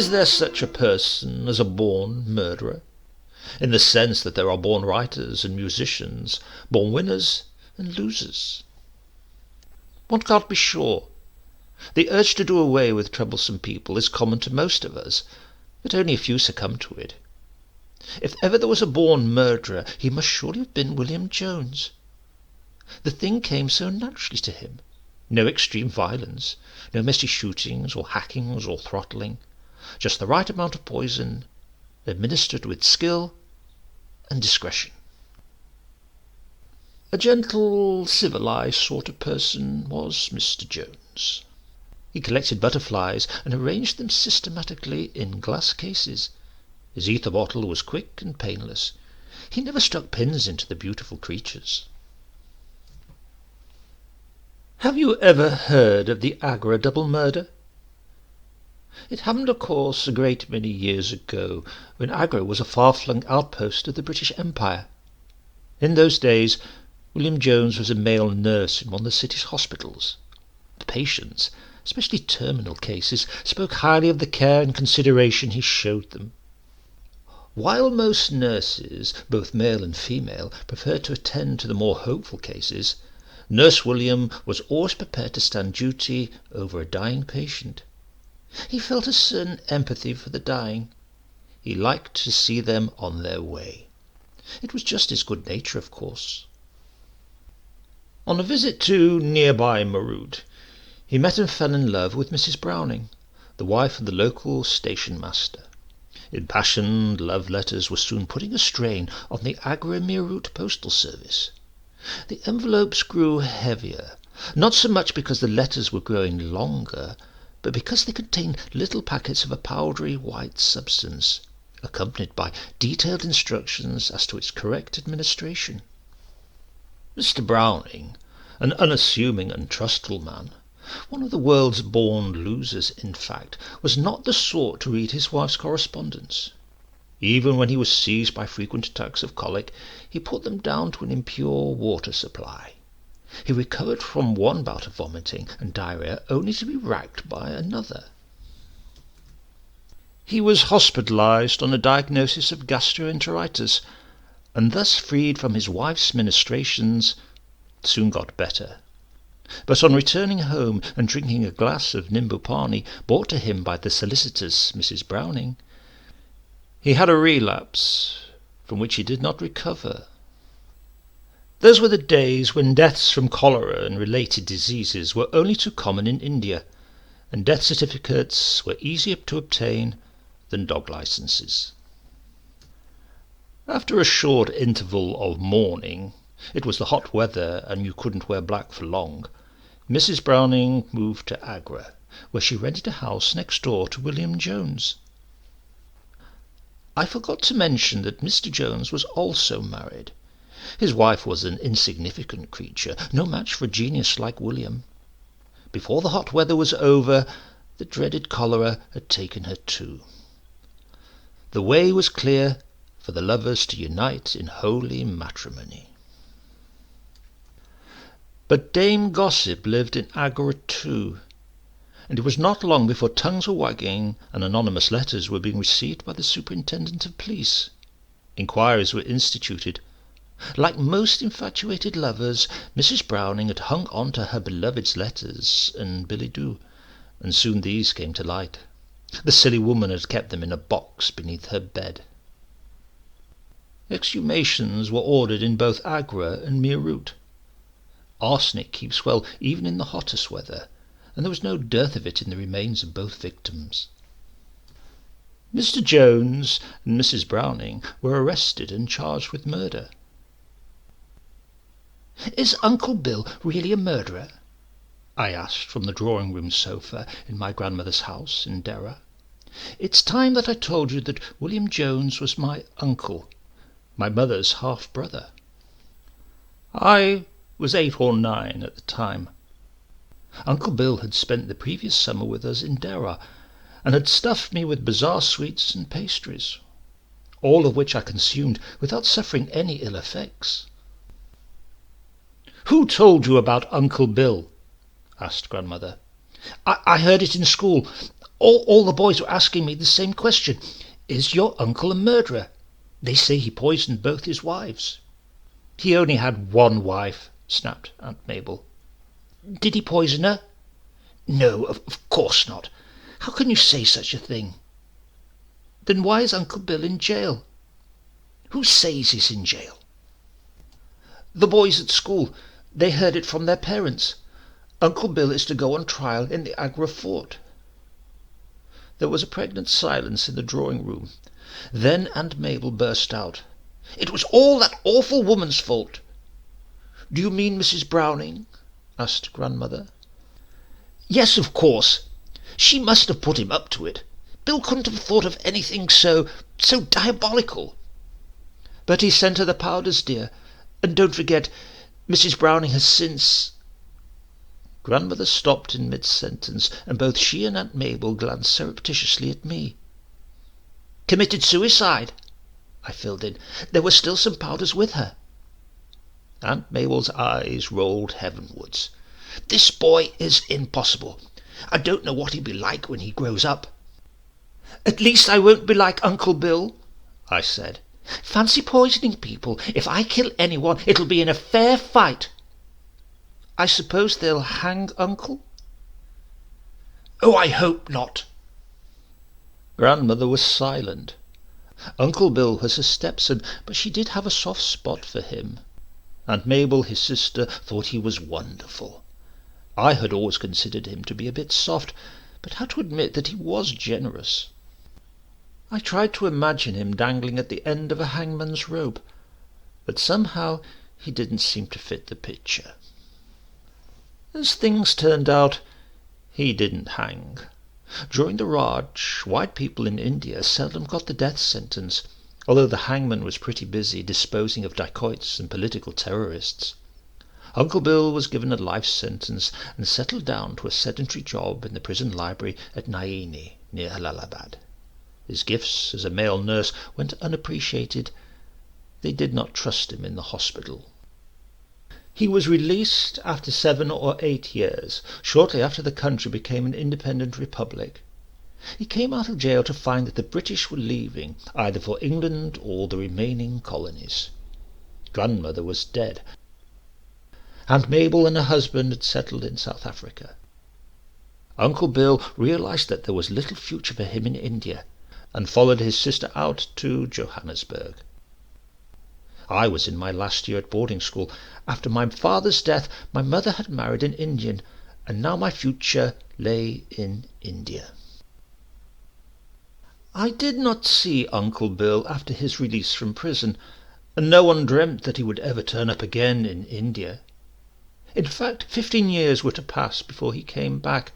Is there such a person as a born murderer? In the sense that there are born writers and musicians, born winners and losers. One can't be sure. The urge to do away with troublesome people is common to most of us, but only a few succumb to it. If ever there was a born murderer, he must surely have been William Jones. The thing came so naturally to him. No extreme violence, no messy shootings or hackings or throttling, just the right amount of poison, administered with skill and discretion. A gentle, civilized sort of person was Mr. Jones. He collected butterflies and arranged them systematically in glass cases. His ether bottle was quick and painless. He never stuck pins into the beautiful creatures. Have you ever heard of the Agra double murder? It happened, of course, a great many years ago, when Agra was a far-flung outpost of the British Empire. In those days, William Jones was a male nurse in one of the city's hospitals. The patients, especially terminal cases, spoke highly of the care and consideration he showed them. While most nurses, both male and female, preferred to attend to the more hopeful cases, Nurse William was always prepared to stand duty over a dying patient. He felt a certain empathy for the dying. He liked to see them on their way. It was just his good nature, of course. On a visit to nearby Meerut, he met and fell in love with Mrs. Browning, the wife of the local station master. Impassioned love letters were soon putting a strain on the Agra Meerut postal service. The envelopes grew heavier, not so much because the letters were growing longer, but because they contained little packets of a powdery white substance, accompanied by detailed instructions as to its correct administration. Mr. Browning, an unassuming and trustful man, one of the world's born losers, in fact, was not the sort to read his wife's correspondence. Even when he was seized by frequent attacks of colic, he put them down to an impure water supply. He recovered from one bout of vomiting and diarrhea only to be racked by another. He was hospitalized on a diagnosis of gastroenteritis, and thus freed from his wife's ministrations, soon got better. But on returning home and drinking a glass of nimbu pani brought to him by the solicitous Mrs. Browning, he had a relapse from which he did not recover. Those were the days when deaths from cholera and related diseases were only too common in India, and death certificates were easier to obtain than dog licenses. After a short interval of mourning, it was the hot weather and you couldn't wear black for long, Mrs. Browning moved to Agra, where she rented a house next door to William Jones. I forgot to mention that Mr. Jones was also married. His wife was an insignificant creature, no match for a genius like William. Before the hot weather was over, the dreaded cholera had taken her too. The way was clear for the lovers to unite in holy matrimony. But Dame Gossip lived in Agra too, and it was not long before tongues were wagging and anonymous letters were being received by the superintendent of police. Inquiries were instituted. Like most infatuated lovers, Mrs. Browning had hung on to her beloved's letters and billet-doux, and soon these came to light. The silly woman had kept them in a box beneath her bed. Exhumations were ordered in both Agra and Meerut. Arsenic keeps well even in the hottest weather, and there was no dearth of it in the remains of both victims. Mr. Jones and Mrs. Browning were arrested and charged with murder. "Is Uncle Bill really a murderer?" I asked from the drawing-room sofa in my grandmother's house in Dera. "It's time that I told you that William Jones was my uncle, my mother's half-brother. I was 8 or 9 at the time. Uncle Bill had spent the previous summer with us in Dera, and had stuffed me with bizarre sweets and pastries, all of which I consumed without suffering any ill effects." "Who told you about Uncle Bill?" asked grandmother. I heard it in school. All the boys were asking me the same question. Is your uncle a murderer? They say he poisoned both his wives." "He only had one wife," snapped Aunt Mabel. "Did he poison her?" "No, of course not. How can you say such a thing?" "Then why is Uncle Bill in jail?" "Who says he's in jail?" "The boys at school. They heard it from their parents. Uncle Bill is to go on trial in the Agra fort." There was a pregnant silence in the drawing-room. Then Aunt Mabel burst out. "It was all that awful woman's fault." "Do you mean Mrs. Browning?" asked grandmother. "Yes, of course. She must have put him up to it. Bill couldn't have thought of anything so diabolical." "But he sent her the powders, dear. And don't forget, Mrs. Browning has since—" Grandmother stopped in mid-sentence, and both she and Aunt Mabel glanced surreptitiously at me. "Committed suicide," I filled in. "There were still some powders with her." Aunt Mabel's eyes rolled heavenwards. "This boy is impossible. I don't know what he'll be like when he grows up." "At least I won't be like Uncle Bill," I said. "Fancy poisoning people. If I kill anyone, it'll be in a fair fight." "I suppose they'll hang Uncle?" "Oh, I hope not." Grandmother was silent. Uncle Bill was her stepson, but she did have a soft spot for him. Aunt Mabel, his sister, thought he was wonderful. I had always considered him to be a bit soft, but had to admit that he was generous. I tried to imagine him dangling at the end of a hangman's rope, but somehow he didn't seem to fit the picture. As things turned out, he didn't hang. During the Raj, white people in India seldom got the death sentence, although the hangman was pretty busy disposing of dacoits and political terrorists. Uncle Bill was given a life sentence and settled down to a sedentary job in the prison library at Naini, near Allahabad. His gifts as a male nurse went unappreciated. They did not trust him in the hospital. He was released after 7 or 8 years, shortly after the country became an independent republic. He came out of jail to find that the British were leaving, either for England or the remaining colonies. Grandmother was dead. Aunt Mabel and her husband had settled in South Africa. Uncle Bill realized that there was little future for him in India, and followed his sister out to Johannesburg. I was in my last year at boarding school. After my father's death, my mother had married an Indian, and now my future lay in India. I did not see Uncle Bill after his release from prison, and no one dreamt that he would ever turn up again in India. In fact, 15 years were to pass before he came back,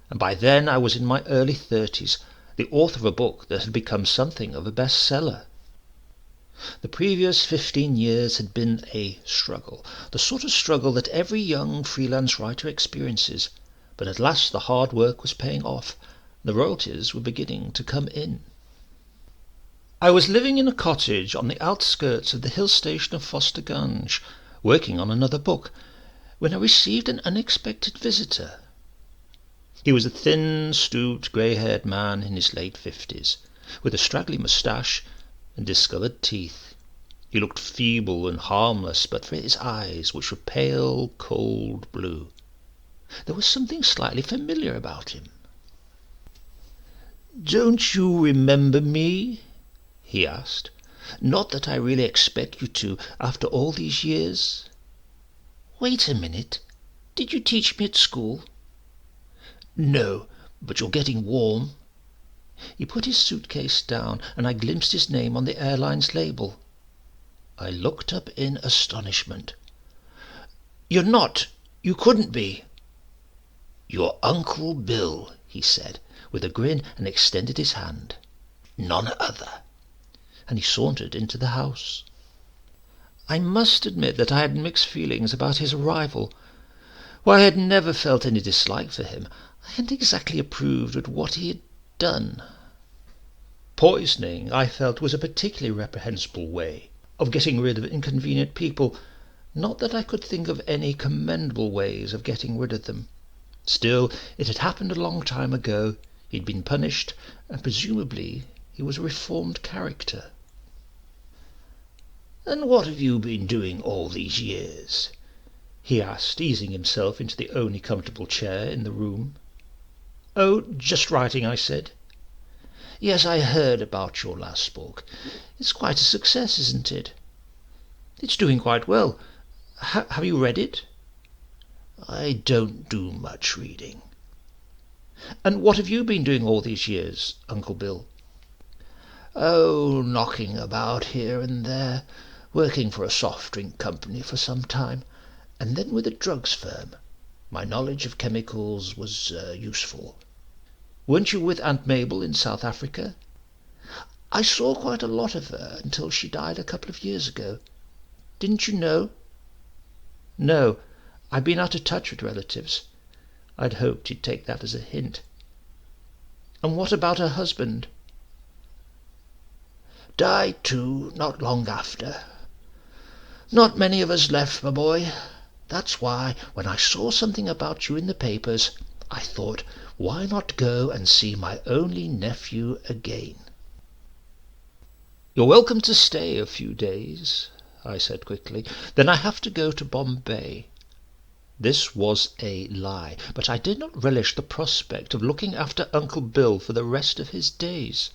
and by then I was in my early 30s, the author of a book that had become something of a bestseller. The previous 15 years had been a struggle, the sort of struggle that every young freelance writer experiences, but at last the hard work was paying off. The royalties were beginning to come in. I was living in a cottage on the outskirts of the hill station of Fostergange, working on another book, when I received an unexpected visitor. He was a thin, stooped, grey-haired man in his late 50s, with a straggly moustache and discoloured teeth. He looked feeble and harmless but for his eyes, which were pale, cold blue. There was something slightly familiar about him. "Don't you remember me?" he asked. "Not that I really expect you to, after all these years." "Wait a minute. Did you teach me at school?" "No, but you're getting warm." He put his suitcase down, and I glimpsed his name on the airline's label. I looked up in astonishment. "You couldn't be." "You're Uncle Bill," he said, with a grin, and extended his hand. "None other." And he sauntered into the house. I must admit that I had mixed feelings about his arrival. While I had never felt any dislike for him, I hadn't exactly approved of what he had done. Poisoning, I felt, was a particularly reprehensible way of getting rid of inconvenient people. Not that I could think of any commendable ways of getting rid of them. Still, it had happened a long time ago. He'd been punished, and presumably he was a reformed character. "And what have you been doing all these years?" he asked, easing himself into the only comfortable chair in the room. "Oh, just writing," I said. "Yes, I heard about your last book. It's quite a success, isn't it?" "It's doing quite well. Have you read it?" "I don't do much reading." "And what have you been doing all these years, Uncle Bill?" "Oh, knocking about here and there, working for a soft drink company for some time, and then with a drugs firm. My knowledge of chemicals was useful." "Weren't you with Aunt Mabel in South Africa?" "I saw quite a lot of her until she died a couple of years ago. Didn't you know?" "No, I've been out of touch with relatives. I'd hoped you'd take that as a hint. And what about her husband?" "Died too, not long after. Not many of us left, my boy. That's why, when I saw something about you in the papers, I thought, why not go and see my only nephew again?" "You're welcome to stay a few days," I said quickly. "Then I have to go to Bombay." This was a lie, but I did not relish the prospect of looking after Uncle Bill for the rest of his days.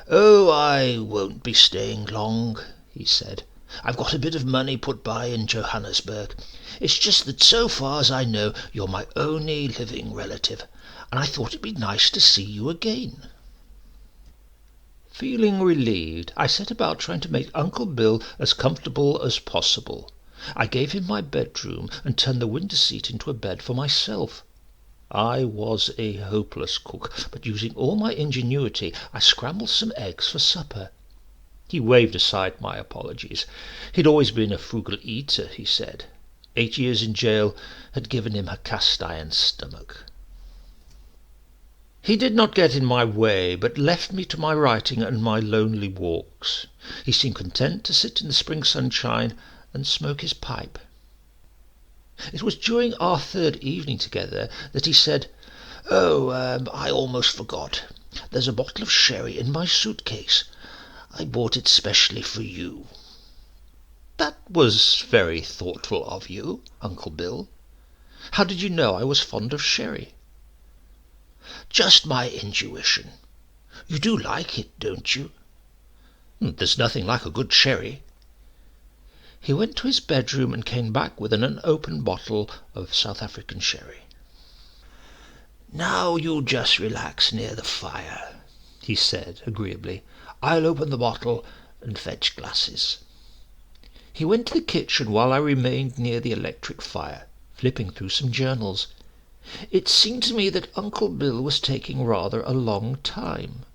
"Oh, I won't be staying long," he said. "I've got a bit of money put by in Johannesburg. It's just that so far as I know you're my only living relative, and I thought it'd be nice to see you again." Feeling relieved, I set about trying to make Uncle Bill as comfortable as possible. I gave him my bedroom and turned the window seat into a bed for myself. I was a hopeless cook, but using all my ingenuity, I scrambled some eggs for supper. He waved aside my apologies. He'd always been a frugal eater, he said. 8 years in jail had given him a cast-iron stomach. He did not get in my way, but left me to my writing and my lonely walks. He seemed content to sit in the spring sunshine and smoke his pipe. It was during our third evening together that he said, "Oh, I almost forgot. There's a bottle of sherry in my suitcase. I bought it specially for you." "That was very thoughtful of you, Uncle Bill. How did you know I was fond of sherry?" "Just my intuition. You do like it, don't you?" "There's nothing like a good sherry." He went to his bedroom and came back with an unopened bottle of South African sherry. "Now you just relax near the fire," he said agreeably. "I'll open the bottle and fetch glasses." He went to the kitchen while I remained near the electric fire, flipping through some journals. It seemed to me that Uncle Bill was taking rather a long time.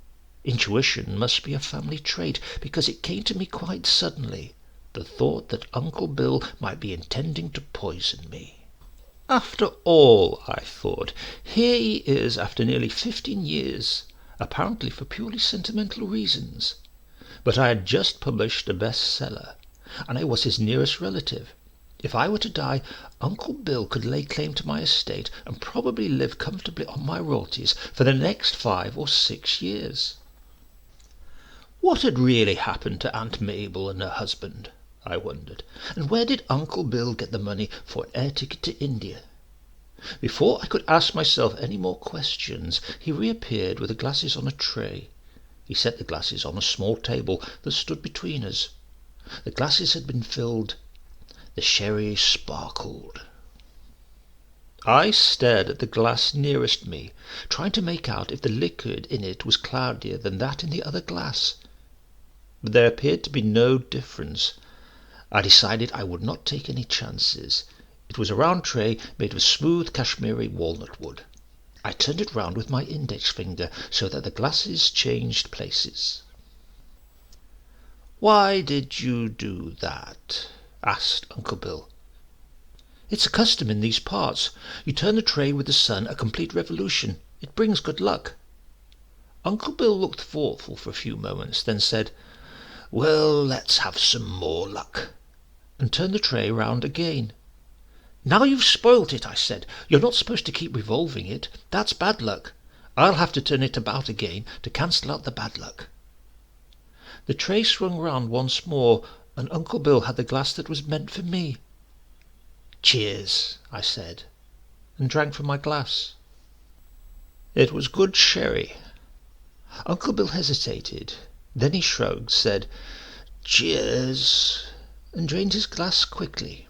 Intuition must be a family trait, because it came to me quite suddenly, the thought that Uncle Bill might be intending to poison me. After all, I thought, here he is after nearly 15 years, apparently for purely sentimental reasons. But I had just published a bestseller, and I was his nearest relative. If I were to die, Uncle Bill could lay claim to my estate and probably live comfortably on my royalties for the next 5 or 6 years. What had really happened to Aunt Mabel and her husband, I wondered, and where did Uncle Bill get the money for an air ticket to India? Before I could ask myself any more questions, he reappeared with the glasses on a tray. He set the glasses on a small table that stood between us. The glasses had been filled. The sherry sparkled. I stared at the glass nearest me, trying to make out if the liquid in it was cloudier than that in the other glass. But there appeared to be no difference. I decided I would not take any chances. It was a round tray made of smooth Kashmiri walnut wood. I turned it round with my index finger so that the glasses changed places. "Why did you do that?" asked Uncle Bill. "It's a custom in these parts. You turn the tray with the sun a complete revolution. It brings good luck." Uncle Bill looked thoughtful for a few moments, then said, "Well, let's have some more luck," and turned the tray round again. "Now you've spoilt it," I said. "You're not supposed to keep revolving it. That's bad luck. I'll have to turn it about again to cancel out the bad luck." The tray swung round once more, and Uncle Bill had the glass that was meant for me. "Cheers," I said, and drank from my glass. It was good sherry. Uncle Bill hesitated. Then he shrugged, said, "Cheers," and drained his glass quickly.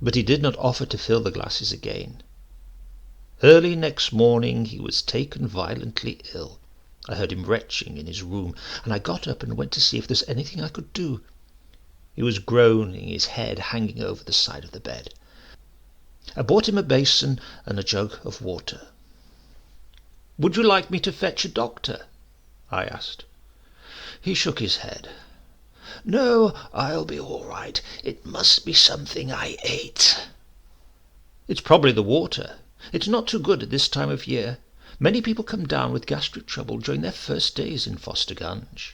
But he did not offer to fill the glasses again. Early next morning he was taken violently ill. I heard him retching in his room, and I got up and went to see if there was anything I could do. He was groaning, his head hanging over the side of the bed. I bought him a basin and a jug of water. "Would you like me to fetch a doctor?" I asked. He shook his head. "No, I'll be all right. It must be something I ate." "It's probably the water. It's not too good at this time of year. Many people come down with gastric trouble during their first days in Foster Ganj."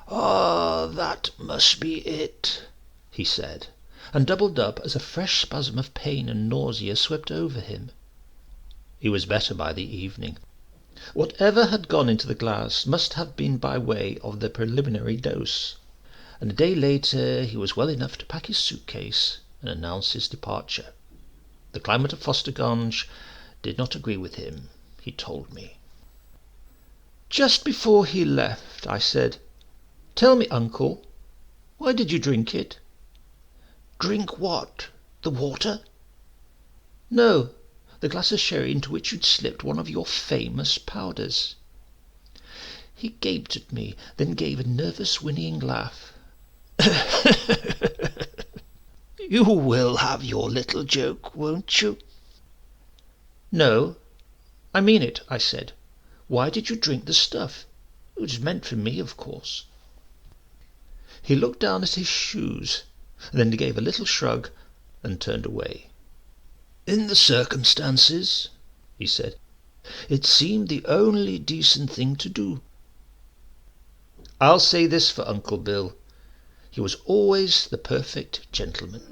"Ah, that must be it," he said, and doubled up as a fresh spasm of pain and nausea swept over him. He was better by the evening. Whatever had gone into the glass must have been by way of the preliminary dose, and a day later he was well enough to pack his suitcase and announce his departure. The climate of Foster Ganj did not agree with him, he told me. Just before he left, I said, "Tell me, Uncle, why did you drink it?" "Drink what? The water?" "No, the glass of sherry into which you'd slipped one of your famous powders." He gaped at me, then gave a nervous whinnying laugh. "You will have your little joke, won't you?" "No, I mean it," I said. "Why did you drink the stuff? It was meant for me, of course." He looked down at his shoes, then gave a little shrug and turned away. "In the circumstances," he said, "it seemed the only decent thing to do." I'll say this for Uncle Bill. He was always the perfect gentleman.